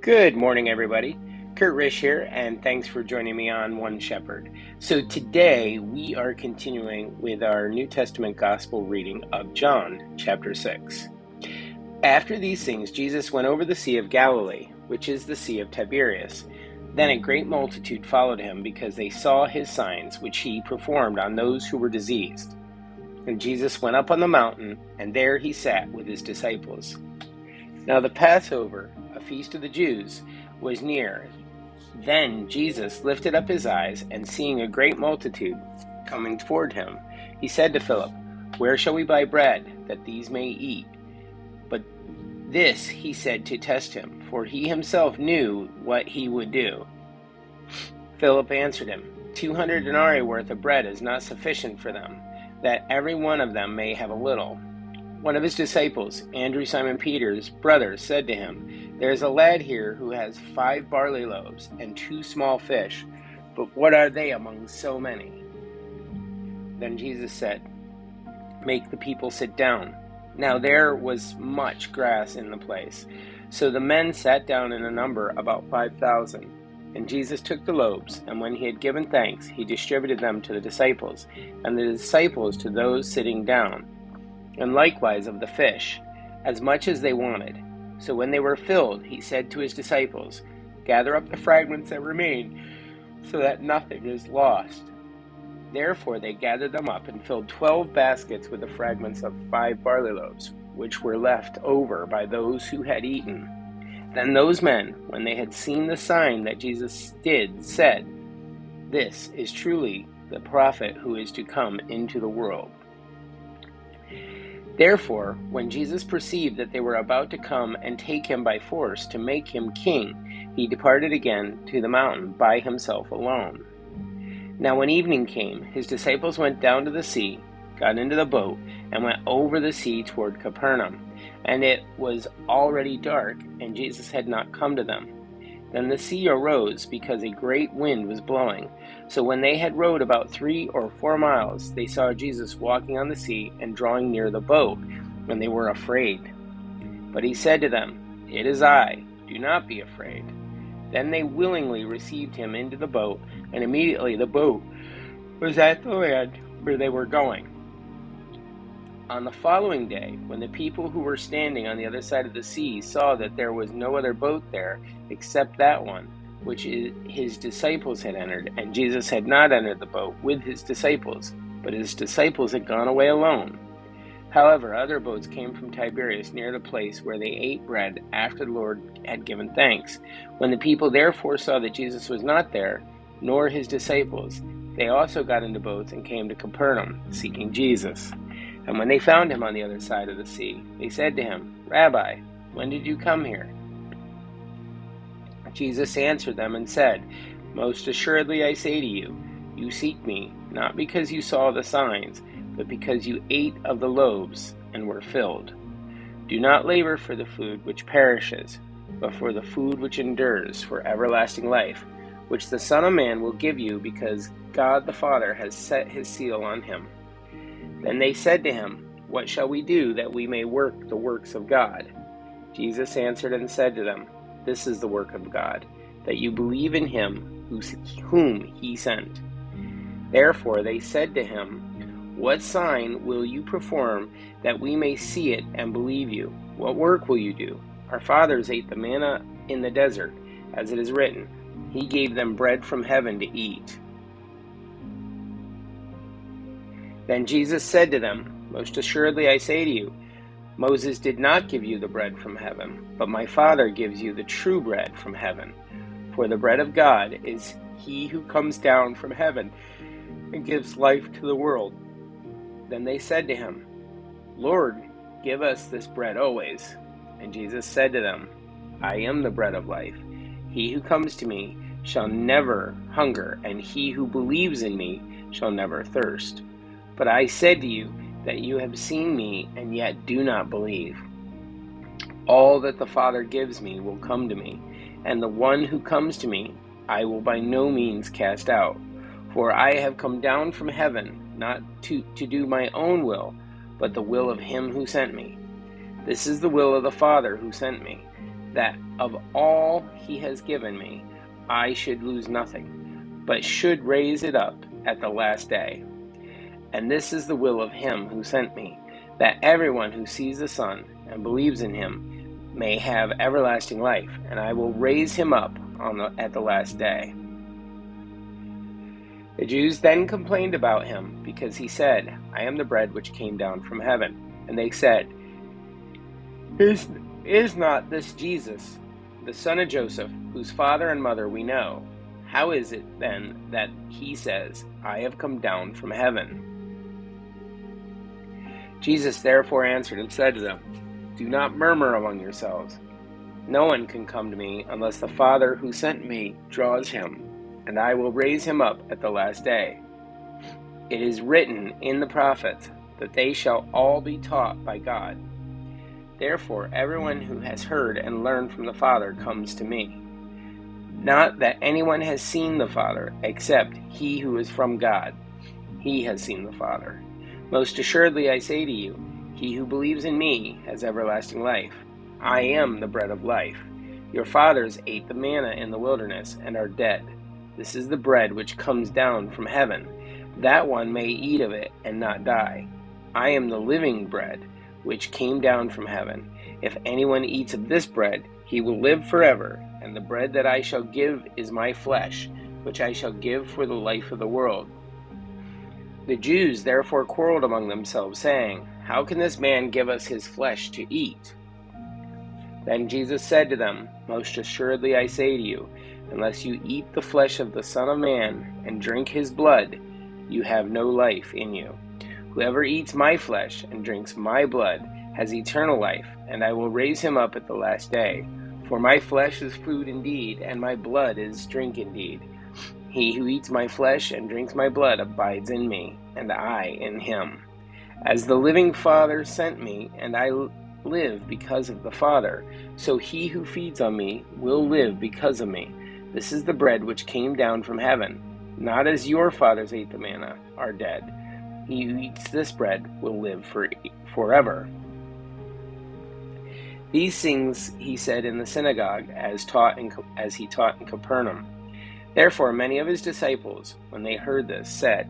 Good morning, everybody. Kurt Risch here, and thanks for joining me on One Shepherd. So today we are continuing with our New Testament Gospel reading of John, chapter 6. After these things, Jesus went over the Sea of Galilee, which is the Sea of Tiberias. Then a great multitude followed him because they saw his signs, which he performed on those who were diseased. And Jesus went up on the mountain, and there he sat with his disciples. Now the Passover, a feast of the Jews, was near. Then Jesus lifted up his eyes, and seeing a great multitude coming toward him, he said to Philip, "Where shall we buy bread, that these may eat?" But this he said to test him, for he himself knew what he would do. Philip answered him, 200 denarii worth of bread is not sufficient for them, that every one of them may have a little. One of his disciples, Andrew, Simon Peter's brother, said to him, "There is a lad here who has 5 barley loaves and 2 small fish, but what are they among so many?" Then Jesus said, "Make the people sit down." Now there was much grass in the place, so the men sat down in a number about 5,000. And Jesus took the loaves, and when he had given thanks, he distributed them to the disciples, and the disciples to those sitting down, and likewise of the fish, as much as they wanted. So when they were filled, he said to his disciples, "Gather up the fragments that remain, so that nothing is lost." Therefore they gathered them up and filled 12 baskets with the fragments of 5 barley loaves, which were left over by those who had eaten. Then those men, when they had seen the sign that Jesus did, said, "This is truly the prophet who is to come into the world." Therefore, when Jesus perceived that they were about to come and take him by force to make him king, he departed again to the mountain by himself alone. Now when evening came, his disciples went down to the sea, got into the boat, and went over the sea toward Capernaum. And it was already dark, and Jesus had not come to them. Then the sea arose, because a great wind was blowing. So when they had rowed about 3 or 4 miles, they saw Jesus walking on the sea and drawing near the boat, and they were afraid. But he said to them, "It is I, do not be afraid." Then they willingly received him into the boat, and immediately the boat was at the land where they were going. On the following day, when the people who were standing on the other side of the sea saw that there was no other boat there except that one, which his disciples had entered, and Jesus had not entered the boat with his disciples, but his disciples had gone away alone. However, other boats came from Tiberias near the place where they ate bread after the Lord had given thanks. When the people therefore saw that Jesus was not there, nor his disciples, they also got into boats and came to Capernaum, seeking Jesus. And when they found him on the other side of the sea, they said to him, "Rabbi, when did you come here?" Jesus answered them and said, "Most assuredly I say to you, you seek me, not because you saw the signs, but because you ate of the loaves and were filled. Do not labor for the food which perishes, but for the food which endures for everlasting life, which the Son of Man will give you, because God the Father has set his seal on him." Then they said to him, "What shall we do that we may work the works of God?" Jesus answered and said to them, "This is the work of God, that you believe in him whom he sent." Therefore they said to him, "What sign will you perform that we may see it and believe you? What work will you do? Our fathers ate the manna in the desert, as it is written, he gave them bread from heaven to eat." Then Jesus said to them, "Most assuredly I say to you, Moses did not give you the bread from heaven, but my Father gives you the true bread from heaven. For the bread of God is he who comes down from heaven and gives life to the world." Then they said to him, "Lord, give us this bread always." And Jesus said to them, "I am the bread of life. He who comes to me shall never hunger, and he who believes in me shall never thirst. But I said to you that you have seen me and yet do not believe. All that the Father gives me will come to me, and the one who comes to me I will by no means cast out. For I have come down from heaven, not to do my own will, but the will of him who sent me. This is the will of the Father who sent me, that of all he has given me, I should lose nothing, but should raise it up at the last day. And this is the will of him who sent me, that everyone who sees the Son and believes in him may have everlasting life, and I will raise him up at the last day. The Jews then complained about him, because he said, I am the bread which came down from heaven. And they said, Is not this Jesus, the son of Joseph, whose father and mother we know? How is it then that he says, I have come down from heaven? Jesus therefore answered and said to them, Do not murmur among yourselves. No one can come to me unless the Father who sent me draws him, and I will raise him up at the last day. It is written in the prophets that they shall all be taught by God. Therefore, everyone who has heard and learned from the Father comes to me. Not that anyone has seen the Father, except he who is from God. He has seen the Father. Most assuredly I say to you, he who believes in me has everlasting life. I am the bread of life. Your fathers ate the manna in the wilderness and are dead. This is the bread which comes down from heaven, that one may eat of it and not die. I am the living bread which came down from heaven. If anyone eats of this bread, he will live forever, and the bread that I shall give is my flesh, which I shall give for the life of the world. The Jews therefore quarreled among themselves, saying, How can this man give us his flesh to eat? Then Jesus said to them, Most assuredly I say to you, unless you eat the flesh of the Son of Man and drink his blood, you have no life in you. Whoever eats my flesh and drinks my blood has eternal life, and I will raise him up at the last day. For my flesh is food indeed, and my blood is drink indeed. He who eats my flesh and drinks my blood abides in me, and I in him. As the living Father sent me, and I live because of the Father, so he who feeds on me will live because of me. This is the bread which came down from heaven, not as your fathers ate the manna, are dead. He who eats this bread will live forever. These things he said in the synagogue as he taught in Capernaum. Therefore many of his disciples, when they heard this, said,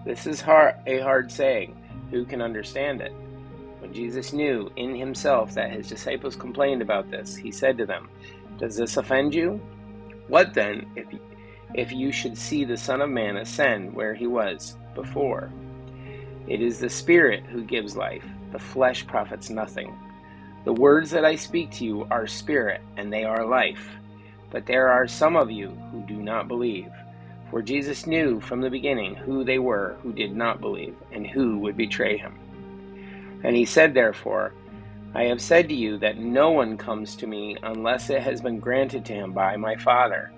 This is a hard saying. Who can understand it? When Jesus knew in himself that his disciples complained about this, he said to them, Does this offend you? What then, if you should see the Son of Man ascend where he was before? It is the Spirit who gives life. The flesh profits nothing. The words that I speak to you are spirit, and they are life. But there are some of you who do not believe. For Jesus knew from the beginning who they were who did not believe, and who would betray him. And he said, Therefore, I have said to you that no one comes to me unless it has been granted to him by my Father.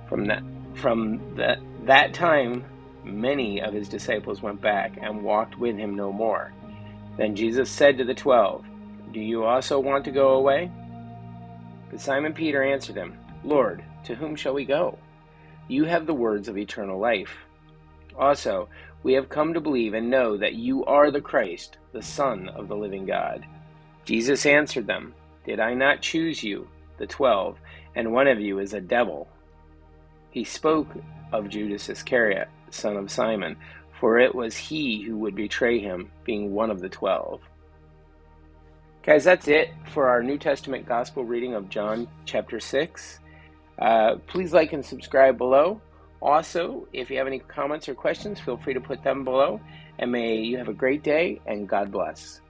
From that time, many of his disciples went back and walked with him no more. Then Jesus said to the 12, Do you also want to go away? But Simon Peter answered him, Lord, to whom shall we go? You have the words of eternal life. Also, we have come to believe and know that you are the Christ, the Son of the living God. Jesus answered them, Did I not choose you, the 12, and one of you is a devil? He spoke of Judas Iscariot, son of Simon, for it was he who would betray him, being one of the 12. Guys, that's it for our New Testament Gospel reading of John chapter 6. Please like and subscribe below. Also, if you have any comments or questions, feel free to put them below. And may you have a great day, and God bless.